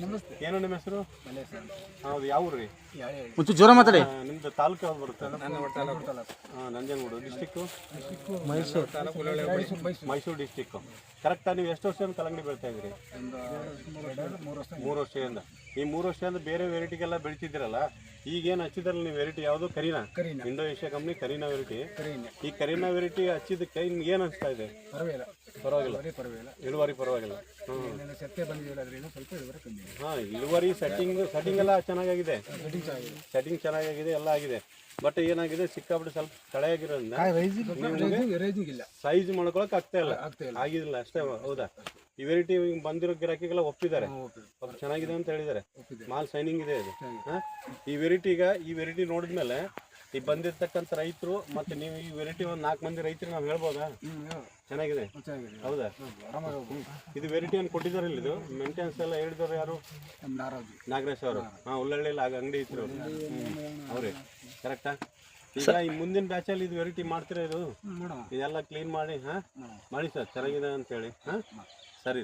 ನಮಸ್ತೆ. ಏನು ನಿಮ್ಮ ಹೆಸರು? ಮಲೇಶ್ ಅಂತ. ಹೌದು, ಯಾವ ಊರು ರೀ? ಒಂಚೂರು ಜೋರ ಮಾತಾಡಿ. ನಿಮ್ದು ತಾಲೂಕು ಯಾವ್ದು ಬರುತ್ತೆ? ತಾಲೂಕು. ನಂಜನಗೂಡು ಡಿಸ್ಟಿಕ್ಕು? ಮೈಸೂರು. ಮೈಸೂರು ಡಿಸ್ಟಿಕ್ಕು. ಕರೆಕ್ಟಾಗಿ ನೀವು ಎಷ್ಟು ವರ್ಷದಿಂದ ಕಲ್ಲಂಗಡಿ ಬೆಳ್ತಾ ಇದ್ದೀರಿ? 3 ವರ್ಷದಿಂದ. ಈ 3 ವರ್ಷದಿಂದ ಬೇರೆ ವೆರೈಟಿಗೆಲ್ಲ ಬೆಳಿತಿದ್ದೀರಲ್ಲ, ಈಗೇನು ಹಚ್ಚಿದ್ರಲ್ಲ ನೀವು ವೆರೈಟಿ ಯಾವುದು? ಕರೀನಾ? Indo Asia company Kareena variety. ಈ ಕರೀನಾ ವೆರೈಟಿ ಹಚ್ಚಿದ್ದಕ್ಕೆ ನಿಮ್ಗೆ ಏನು ಅನಿಸ್ತಾ ಇದೆ? ಪರವಾಗಿಲ್ಲ. ಇಳುವರಿ ಪರವಾಗಿಲ್ಲ. ಹಾಂ, ಇಳುವರಿ ಸೆಟ್ಟಿಂಗ್ ಎಲ್ಲ ಚೆನ್ನಾಗಿದೆ. ಸೆಟ್ಟಿಂಗ್ ಚೆನ್ನಾಗಿದೆ, ಎಲ್ಲ ಆಗಿದೆ. ಬಟ್ ಏನಾಗಿದೆ, ಸಿಕ್ಕಾಬಿಟ್ಟು ಸ್ವಲ್ಪ ಕಳೆಯಾಗಿರೋದ್ರಿಂದ ಸೈಜ್ ಮಾಡ್ಕೊಳಕ್ ಆಗ್ತಾ ಇಲ್ಲ, ಆಗಿದಿಲ್ಲ ಅಷ್ಟೇ. ಹೌದಾ? ಈ ವೆರೈಟಿ ಬಂದಿರೋ ಗಿರಾಕಿಗೆಲ್ಲ ಒಪ್ಪಿದ್ದಾರೆ, ಚೆನ್ನಾಗಿದೆ ಅಂತ ಹೇಳಿದ್ದಾರೆ. ಮಾಲ್ ಶೈನಿಂಗ್ ಇದೆ ಇದು. ಈ ವೆರೈಟಿ ನೋಡಿದ್ಮೇಲೆ ಈ ಬಂದಿರ್ತಕ್ಕಂಥ ರೈತರು ಮತ್ತೆ ನೀವು ಈ ವೆರೈಟಿ ಒಂದು 4 ಮಂದಿ ರೈತರು ನಾವು ಹೇಳ್ಬೋದಾ ಚೆನ್ನಾಗಿದೆ? ಹೌದಾ? ಇದು ವೆರೈಟಿಯನ್ನು ಕೊಟ್ಟಿದ್ದಾರೆ. ಇದು ಮೇಂಟೆನೆನ್ಸ್ ಎಲ್ಲ ಹೇಳಿದವರು ಯಾರು? ನಾಗರೇಶ್ ಅವರು. ಉಳ್ಳಳ್ಳಿಯಲ್ಲಿ ಅಂಗಡಿ ಇದ್ರು ಅವ್ರಿ. ಕರೆಕ್ಟಾ? ಈಗ ಈ ಮುಂದಿನ ಬ್ಯಾಚಲ್ಲಿ ಇದು ವೆರೈಟಿ ಮಾಡ್ತೀರಾ? ಇದೆಲ್ಲ ಕ್ಲೀನ್ ಮಾಡಿ ಮಾಡಿ ಸರ್, ಚೆನ್ನಾಗಿದೆ ಅಂತೇಳಿ. ಸರಿ.